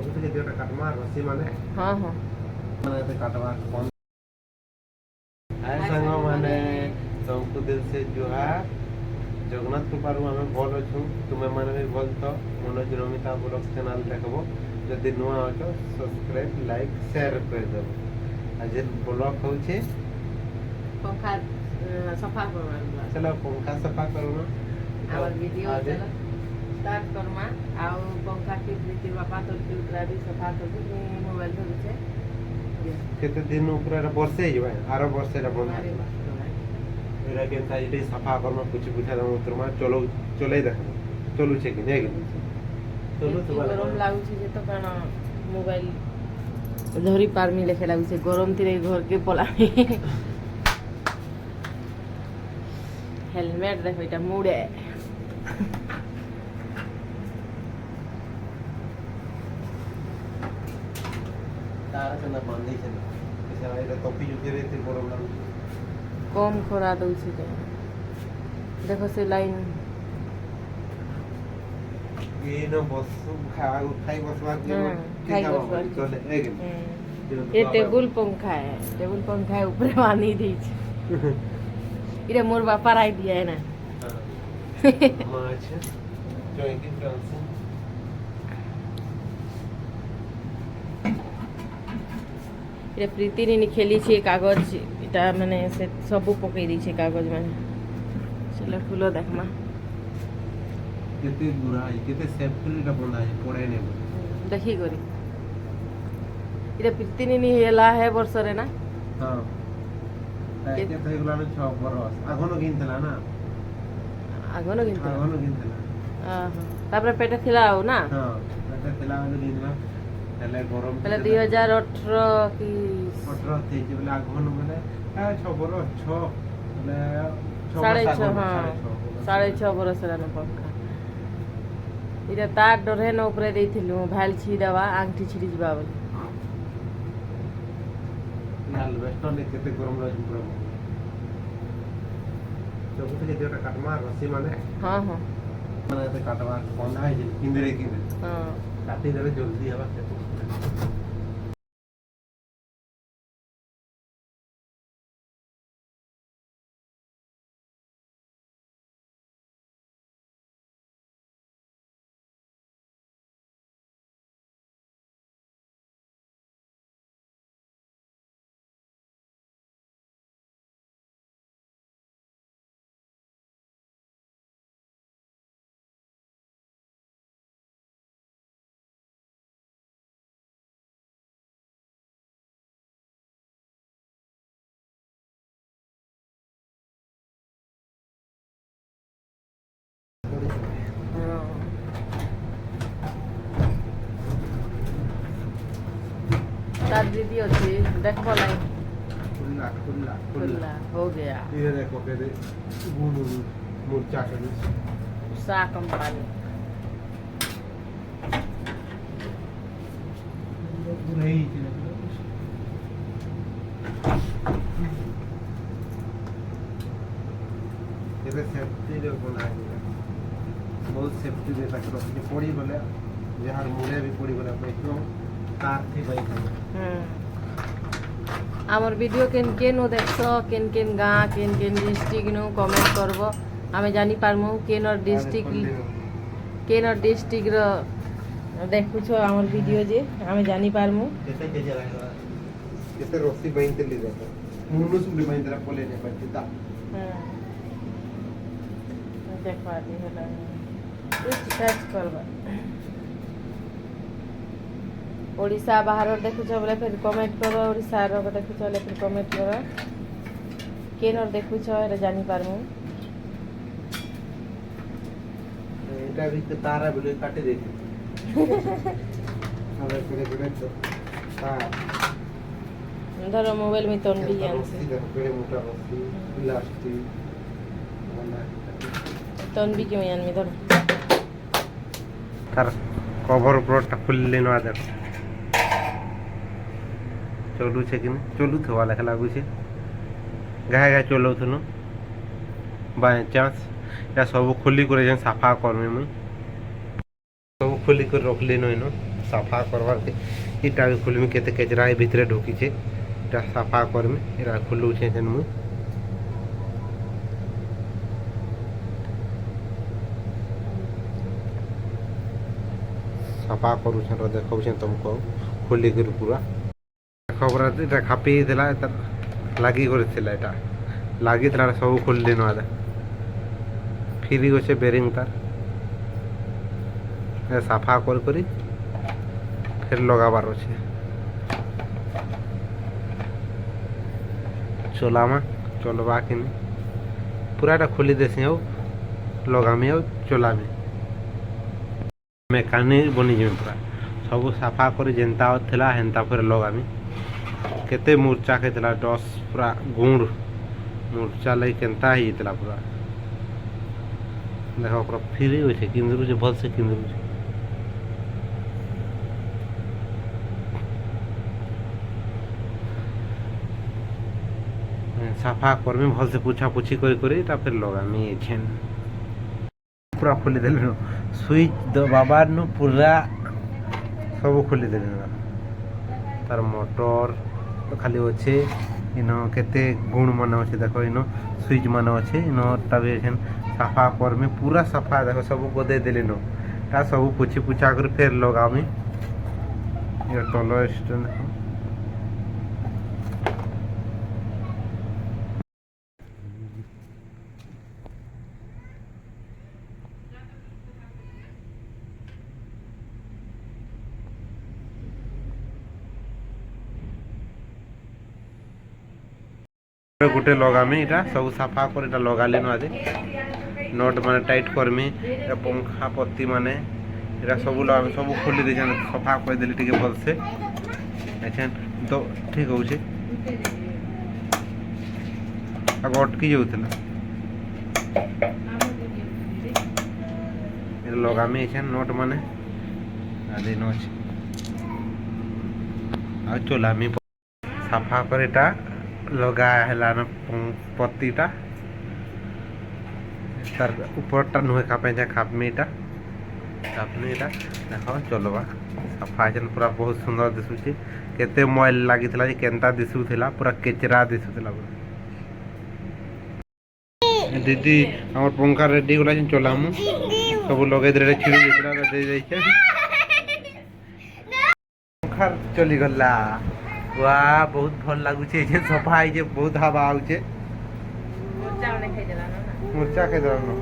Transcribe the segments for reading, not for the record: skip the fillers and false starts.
ସବୁଥିରେ ଯୋଉଟା କାଟମା ରସି ମାନେ ହଁ ହଁ ମାନେ ଏତେ କାଟବା କମ ଆଏ ସାଙ୍ଗ ମାନେ सबको दिल से जुहार जगन्नाथ कृपारू आम भल अच्छु तुमे मैंने भी भल तो मनोज रमिता ब्लॉग चैनल देखबो जदि नुआ अछ सब्सक्राइब लाइक शेयर कर देबो आज ब्लॉग होचे पंखा सफा करवा चलो पंखा सफा करूना और वीडियो चलो स्टार्ट करमा आउ पंखा की प्रीति बापा तो उतरा भी सफा कर मोबाइल धर छे केते दिन ऊपर वर्षे हिबा आरो वर्षे रा बंद एरा केनता इटे सफा करमा कुछ बुझा दम उतरमा चलो चलै देख चलू छे कि नहीं चलू तो गरम लागु छे जे तो काना मोबाइल धरी पारमी लेखे लागु छे गरम तिरे घर के पलामी हेलमेट देखो এটা মুড়ে तारा से ना बांधी छे ऐसे आइरा टोपी जुके रेते गरम लागु कम खरा दउछि के देखो से लाइन ये न बस खाई बसवा के खाई बसवा चले एक ये टेबल पंखा है टेबल पंखा है ऊपर बांधी दी छे इरे मोर बापा आइडिया है ना माछ जोइंग फ्रांस इरे प्रीति ने खेली छे कागज इटा माने से सब पकई दी छे कागज माने चलो फुलो देखमा केते बुराई केते सेफ्टी टा बनाई पड़े ने देखी करी इरे प्रीति ने हेला है वर्ष रे ना हां के थैगला न 6 बरस आगनो गिनतला ना आगनो गिनतला हां तापर पेट थिला हो ना हां पेट थिला वाला गिनला पहले गरम पहले 2018 की 18 थे जे बोले आगनो बोले 6 बरस 6 बोले 6.5 हां 6.5 बरस रा न पंखा इरे तार डरे न ऊपर देथिलु भाल छी दवा आंगठी छिड़ी जबा बोली लाल वेस्ट ने केते गरम लाग पुरा सब থেকে যেটা কাটমা রসি মানে हां हां মানে এতে কাটবা বন্ধ হয় যে কিনরে हां কাটি দেবে জলদি হবা तार दीदी अच्छी देखबो लाई खुला खुला खुला हो गया ये देखो के दे गुनु मुर्चा के सा कंपनी नहीं ये सेफ्टी रे बना है बहुत सेफ्टी दे तक रखी पड़ी बोले जहार मुड़े भी पड़ी बोले बैठो कार थी भाई आमर वीडियो केन केन ओ देखो केन केन गाँ केन केन डिस्ट्रिक्ट नु कमेंट करबो हमें जानी पारमु केन और डिस्ट्रिक्ट रो देखु छो आमर वीडियो जे हमें जानी पारमु केते केजे लागला केते रस्सी बाइन तेली देखो मुनु सुबली बाइन तेरा पोले ने पट्टीता देखवा दी होला कुछ सर्च करबा ओडिशा बाहर देखु छ बोले फिर कमेंट करो ओडिशा रो देखु छ बोले फिर कमेंट करो केन और देखु छ रे जानी पारमु एटा भी तो तारा बोले काटे देखी अरे करे तो तार धरो मोबाइल में तोन भी जान से बड़े मोटा रस्सी प्लास्टिक तोन भी क्यों यान में धरो तार कवर ऊपरटा खुलले न आदर चलू छे कि चलू थवा लेखा लागू छे गाय गाय चलौथुनु बाय चांस या सब खोली करे जन साफा करमे मुई सब खोली कर रखले न सफा करवार के इटा भी खुलमी केते कचरा ए भीतर ढुकी छे इटा सफा करमी एरा खुलू छे जन मु सफा करू छे र देखौ छे तुमको खुली कर पूरा खबर इटा खापी देला त लागी करथिला इटा लागी तला सब खोल देनो आदा फ्री होचे बेरिंग तार साफा कर करी फिर लगाबार अच्छे चलामा चलवा कि पूराटा खोली देसी आउ लगामी आउ चलामी मेकानिक बनी जामी पूरा सब साफा कर जेनता थिला हेनता फिर लगामी केते मूर्चा के थिला डस पूरा गुड़ मूर्चा लई केनता ही थिला पूरा देखो पूरा फ्री होचे किंदरू जे भल से किंदरू साफा करमी भल से पूछा पूछी करी फिर लगामी एछेन पूरा खोली देले न स्विच दबाबार न पूरा सब खोली देले न तार मोटर तो खाली अच्छे इन केते गुण मन अच्छे देखो इन स्विच मन अच्छे इन तबे एछेन साफा करमी पूरा साफा देखो सब गदे देले न ता सब पूछी पूछा कर फिर लगामी ये टलो स्टैंड गोटे लगामी इटा सब साफा कर इटा लगा लेनु आज नट माने टाइट करमी इटा पंखा पत्ती माने इटा सब लगामी सब खोली दे सफा कर देली टिके भल से एछन तो ठीक होउछे आग अटकी जाउतला इटा लगामी एछन नट माने आदि नछ आ चलामी साफा कर इटा लगा है पत्तीटा तार ऊपरटा नुहे खापे खापमीटा खापमीटा देखो चलवा सफा जन पूरा बहुत सुंदर दिशुची केते मोबाइल लागी थला जे केनता दिशुथिला पूरा केचरा दिशुथिला दीदी हमर पंखा रेडी होला जे चलामु सब लगे दे छिड़ी दिसला दे जाई छे पंखा चली गला वाह बहुत भल लागुचे जे सफा है जे बहुत हवा आउचे मुर्चा के दरनो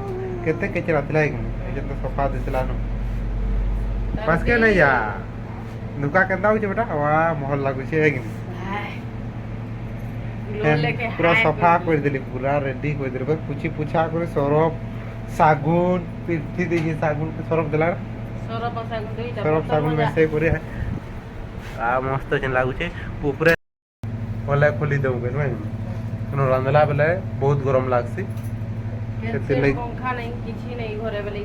केते केचरा थला जे तो सफा दिसला न पास के नहीं जा नुका केंदा होचे बेटा वाह महल लागुचे है कि पूरा सफा कर देली पूरा रेडी कर देली बस पूछी पूछा कर सरफ सागुन पिर्थी देजी सागुन के सरफ देला सरफ सागुन में से करे आ मस्त जन लागुचे ऊपरे ओला खोली दउ के न रंधला बेले बहुत गरम लागसी पंखा नहीं किछि नहीं घरे बेले